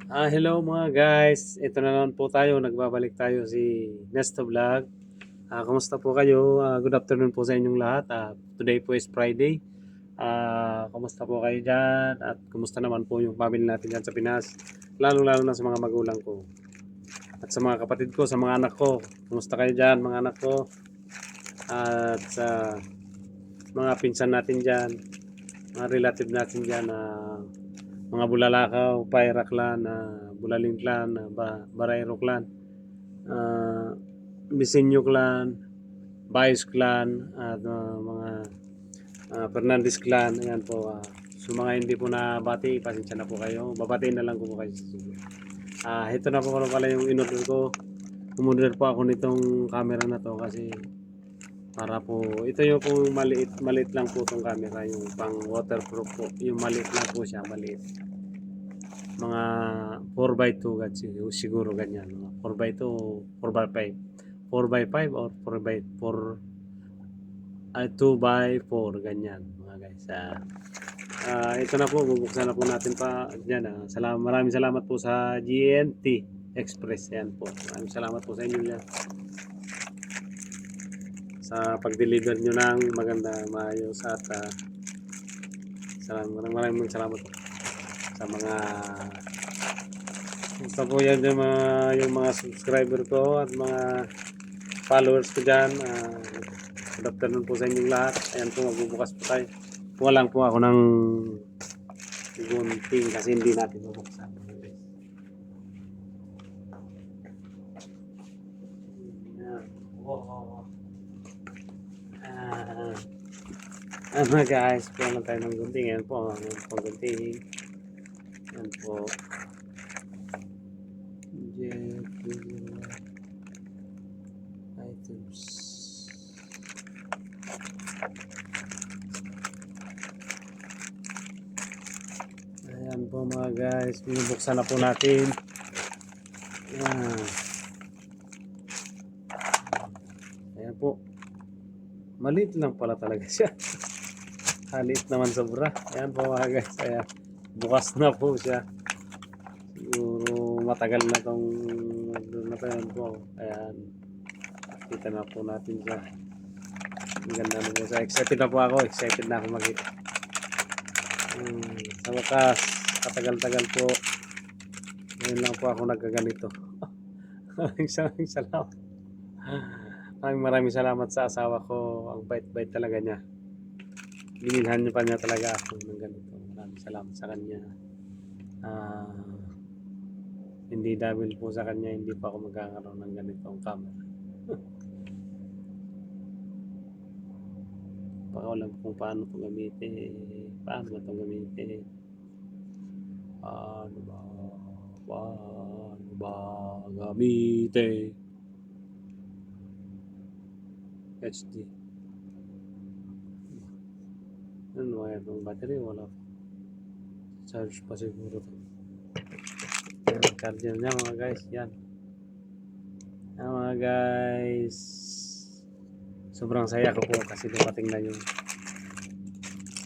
Hello mga guys. Ito na naman po tayo. Nagbabalik tayo si Nesto Vlog. Kumusta po kayo? Good afternoon po sa inyong lahat. Today po is Friday. Kumusta po kayo dyan? At kumusta naman po yung family natin dyan sa Pinas? Lalo-lalo na sa mga magulang ko. At sa mga kapatid ko, sa mga anak ko. Kumusta kayo dyan mga anak ko? At sa mga pinsan natin dyan. Mga relative natin dyan. Mga Bulalakaw, Paira Clan, Bulaling Clan, Barayro Clan, uh, Bisenyo Clan, Bayos Clan, at mga Fernandez Clan. Ayan po. So mga hindi po nabati, pasensya na po kayo. Babatiin na lang ko po kayo sa susunod. Ito na po pala yung in-order ko. Umorder po ako nitong camera na to kasi para po, ito yung kung maliit lang po itong camera, yung pang waterproof po. Yung maliit lang po siya, maliit. Mga 4x2 siguro ganyan, mga 4x2, 4x5, 4x5 or 4x4, 2x4 ganyan mga guys. Ito na po, bubuksan na po natin pa dyan. Maraming salamat po sa GNT Express. Yan po, maraming salamat po sa inyo yan sa pag-deliver nyo ng maganda, maayos at maraming salamat po sa mga gusto po yan yung mga subscriber ko at mga followers ko dyan. Good afternoon po sa inyong lahat. Ayan po, magbubukas po tayo. Kuha lang po ako ng gunting kasi hindi natin bubuksan. Ano guys, kuha lang tayo ng gunting. Ayan po, ang gunting. Ayan po. Items. Ayan po mga guys, binubuksan na po natin. Ayan. Ayan po. Maliit lang pala talaga siya. Halit naman sobra. Ayan po mga guys. Ayan. Bukas na po siya. Siguro matagal na tong natayan po. Ayan. Kita na po natin siya. Ang ganda na po siya. Excited na po ako. Excited na ako makita. Sa wakas, katagal-tagal po. Ngayon lang po ako nagkaganito. Maraming salamat. Maraming salamat sa asawa ko. Ang bait-bait talaga niya. Binilhan niya pa niya talaga ako ng ganito. Maraming salamat sa kanya. Hindi dahil po sa kanya, hindi pa ako magkakaroon ng ganitong camera. Baka alam kung paano ito gamitin. Paano ba ito gamitin? Paano ba gamitin? HD. Ano kaya itong battery? Wala pa. Charge pa siguro ito. Charger niya mga guys. Yan. Yan mga guys. Sobrang saya ko po kasi dumating na yung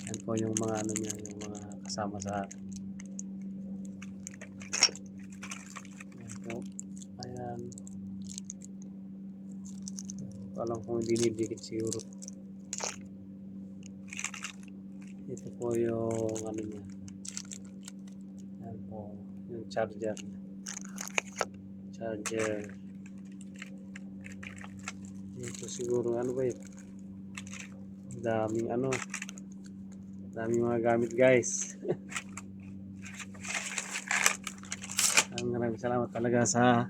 yan po yung mga ano niya, yung mga kasama sa akin. Yan po. Ayan. Alam kong dinidikit siguro. Ito po yung ano niya. Yan po. Yung charger niya. Charger. Ito siguro ano ba yun? Daming ano. Daming mga gamit guys. Maraming salamat talaga sa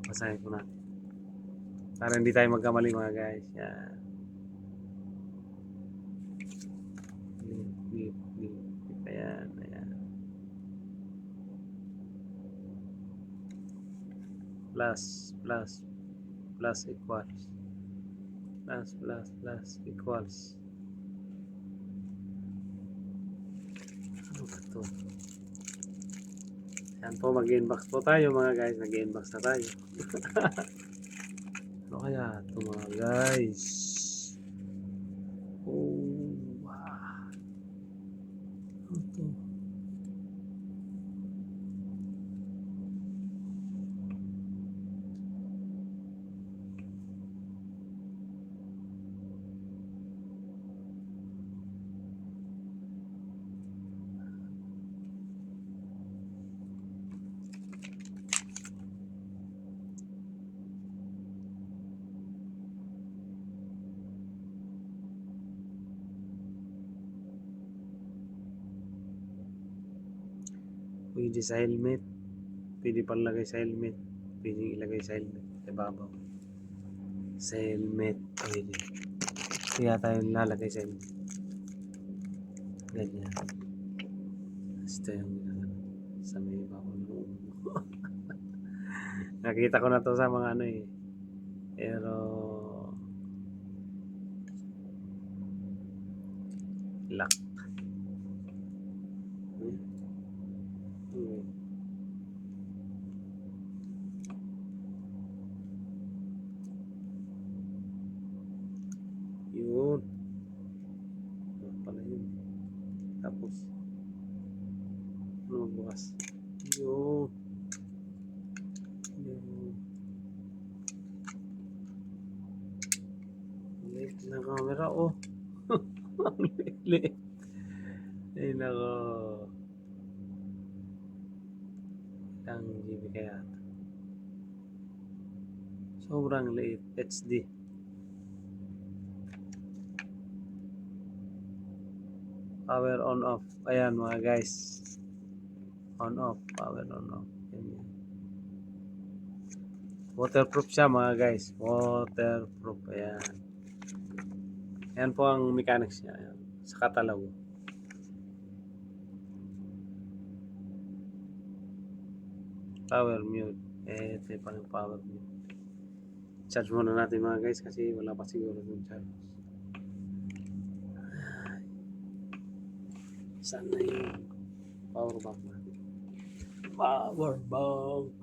basahin ko natin. Para hindi tayo magkamali mga guys. Yan. Ayan, ayan. Plus equals. Plus equals. Ano ba ito? Yan po, mag-inbox po tayo mga guys. Nag-inbox na tayo. Ano kaya ito mga guys? Oh, wow. Ito. Pwede sa helmet. Pwede palagay sa helmet. Pwede ilagay sa helmet. Ibabaw. Sa helmet. Pwede. Kaya tayo lalagay sa helmet. Ganyan. Ito yung ginagawa. Sa may ibabaw ng ulo. Nakita ko na to sa mga ano eh. Pero lock. Yun. Yun pala yun. Tapos ano magbukas? Yun. Yun. Liit na camera oh. Ang liit. Ay nako. Ang GB kaya. Sobrang liit. HD. Power on off. Ayan mga guys. On off. Power on off. Yan. Waterproof siya mga guys. Waterproof. Ayan. Ayan po ang mechanics niya. Ayan. Sa katalaw. Power mute. Ito yung pang power mute. Charge muna natin mga guys kasi wala pa siguro yung charge. Saan na yung power bank natin? Power bank.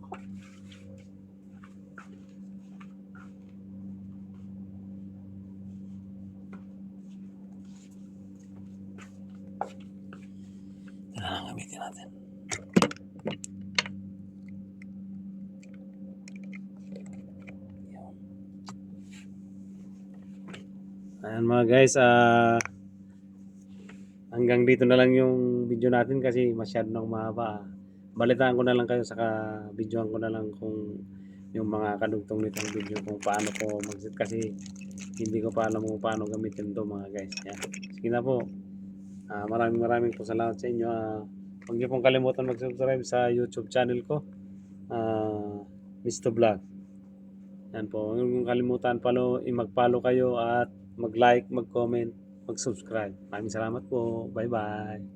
Gamitin natin. Ayan mga guys, hanggang dito na lang yung video natin kasi masyado nang mahaba. Balitaan ko na lang kayo saka videoan ko na lang kung yung mga kadugtong nitong video kung paano ko mag-set kasi hindi ko pa alam kung paano gamitin to mga guys. Yan. Sige na po. Maraming po salamat sa inyo. Huwag niyo pong kalimutan mag-subscribe sa YouTube channel ko. Mr. Vlog. Yan po. Huwag niyo kalimutan mag-follow kayo at mag-like, mag-comment, mag-subscribe. Maraming salamat po. Bye-bye.